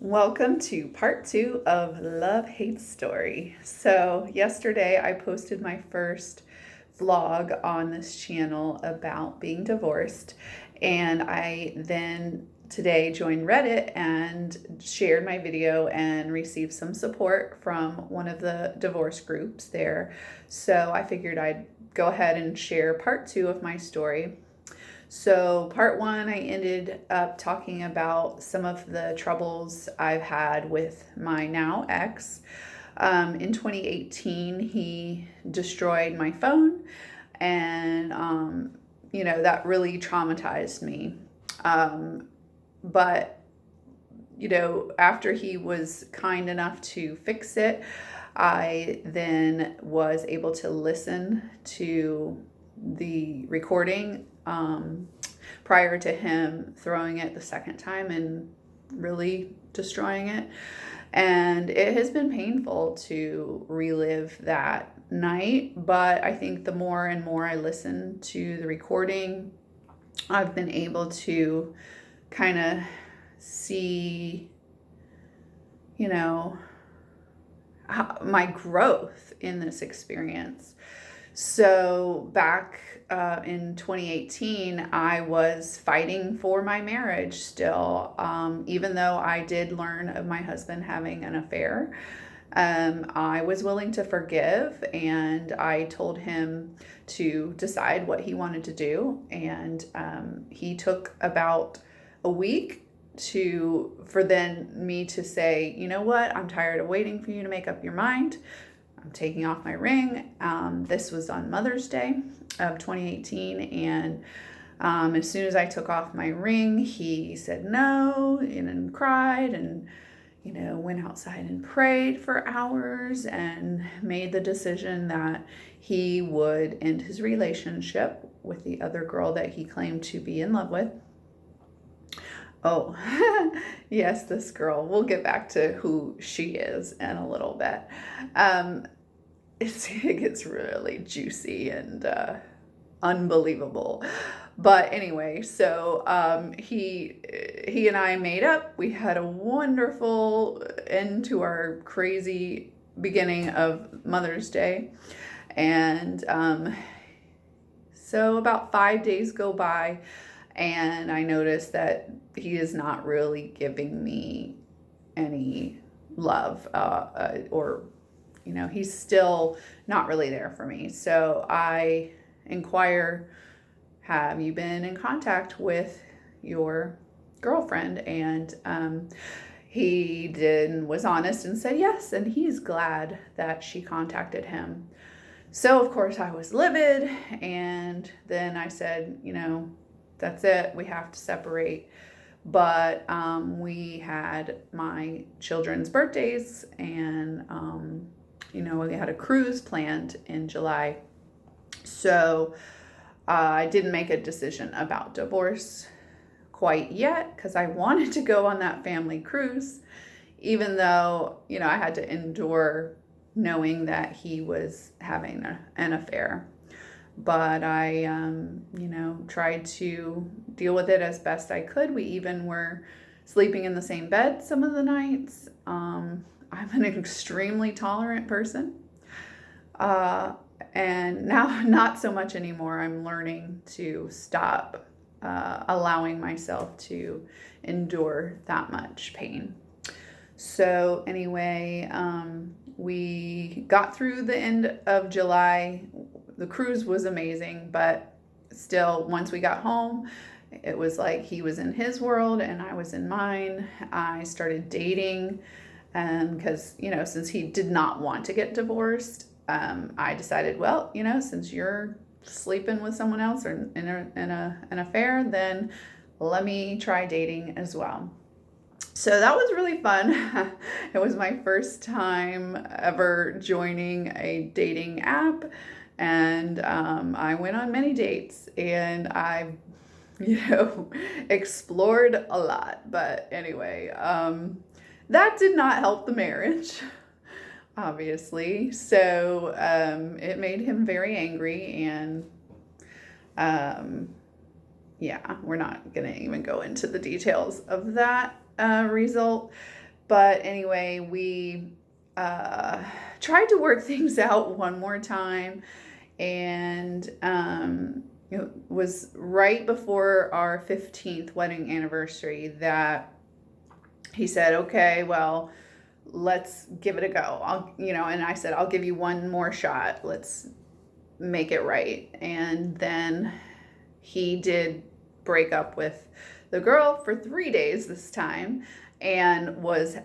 Welcome to part 2 of Love Hate Story. So, yesterday I posted my first vlog on this channel about being divorced, and I then today joined Reddit and shared my video and received some support from one of the divorce groups there. So, I figured I'd go ahead and share part 2 of my story. So, part one, I ended up talking about some of the troubles I've had with my now ex. In 2018, he destroyed my phone, and that really traumatized me. But after he was kind enough to fix it, I then was able to listen to the recording prior to him throwing it the second time and really destroying it. And it has been painful to relive that night, but I think the more and more I listen to the recording, I've been able to kind of see, my growth in this experience. So back in 2018, I was fighting for my marriage still, even though I did learn of my husband having an affair. I was willing to forgive, and I told him to decide what he wanted to do. And he took about a week for then me to say, you know what, I'm tired of waiting for you to make up your mind. I'm taking off my ring. This was on Mother's Day of 2018. And as soon as I took off my ring, he said no and cried and, went outside and prayed for hours and made the decision that he would end his relationship with the other girl that he claimed to be in love with. Oh, yes, this girl. We'll get back to who she is in a little bit. It gets really juicy and unbelievable. But anyway, so he and I made up. We had a wonderful end to our crazy beginning of Mother's Day. And so about 5 days go by, and I noticed that he is not really giving me any love or he's still not really there for me. So I inquire, have you been in contact with your girlfriend? And he was honest and said yes, and he's glad that she contacted him. So of course I was livid, and then I said, that's it, we have to separate. But we had my children's birthdays, and we had a cruise planned in July. So I didn't make a decision about divorce quite yet because I wanted to go on that family cruise, even though, I had to endure knowing that he was having an affair. But I, tried to deal with it as best I could. We even were sleeping in the same bed some of the nights. I'm an extremely tolerant person. And now not so much anymore. I'm learning to stop allowing myself to endure that much pain. So anyway, we got through the end of July. The cruise was amazing, but still, once we got home, it was like he was in his world and I was in mine. I started dating because, since he did not want to get divorced, I decided, well, since you're sleeping with someone else or in an affair, then let me try dating as well. So that was really fun. It was my first time ever joining a dating app, and I went on many dates, and I, explored a lot. But anyway, that did not help the marriage, obviously. So it made him very angry, and yeah, we're not going to even go into the details of that result. But anyway, we tried to work things out one more time, and it was right before our 15th wedding anniversary that he said, okay, well, let's give it a go. And I said, I'll give you one more shot. Let's make it right. And then he did break up with the girl for 3 days this time and was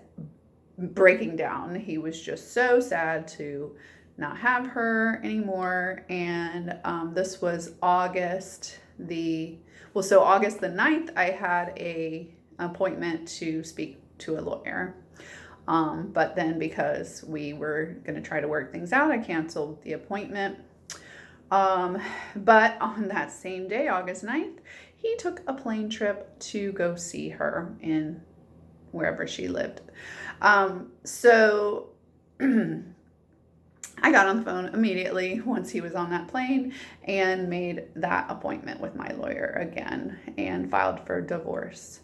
breaking down. He was just so sad to not have her anymore. And this was August the 9th, I had a appointment to speak to a lawyer. But then because we were going to try to work things out, I canceled the appointment. But on that same day, August 9th, he took a plane trip to go see her in wherever she lived. So I got on the phone immediately once he was on that plane and made that appointment with my lawyer again and filed for divorce.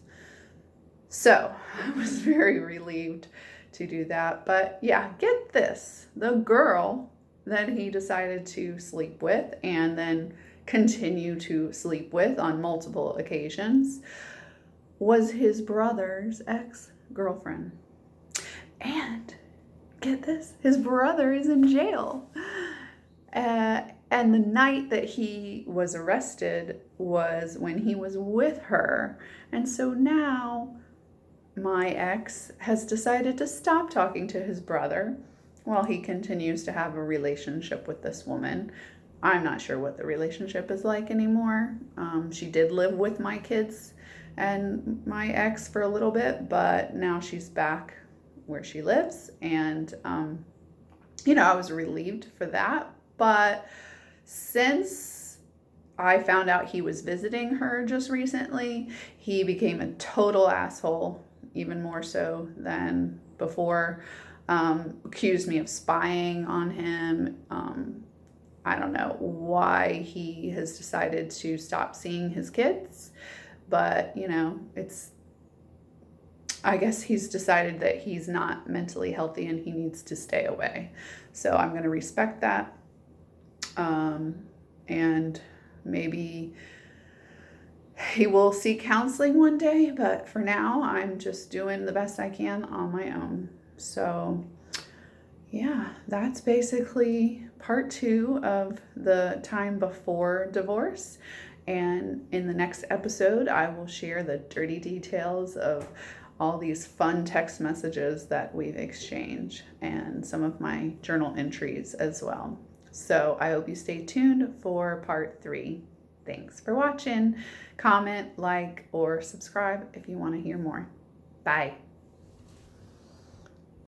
So I was very relieved to do that. But yeah, get this. The girl that he decided to sleep with and then continue to sleep with on multiple occasions was his brother's ex-girlfriend. And get this, his brother is in jail. And the night that he was arrested was when he was with her. And so now my ex has decided to stop talking to his brother while he continues to have a relationship with this woman. I'm not sure what the relationship is like anymore. She did live with my kids and my ex for a little bit, but now she's back where she lives. And, I was relieved for that. But since I found out he was visiting her just recently, he became a total asshole, even more so than before. Accused me of spying on him. I don't know why he has decided to stop seeing his kids, but I guess he's decided that he's not mentally healthy and he needs to stay away. So I'm going to respect that. And maybe he will seek counseling one day, but for now, I'm just doing the best I can on my own. So yeah, that's basically part 2 of the time before divorce. And in the next episode, I will share the dirty details of all these fun text messages that we've exchanged and some of my journal entries as well. So I hope you stay tuned for part 3. Thanks for watching. Comment, like, or subscribe if you want to hear more. Bye.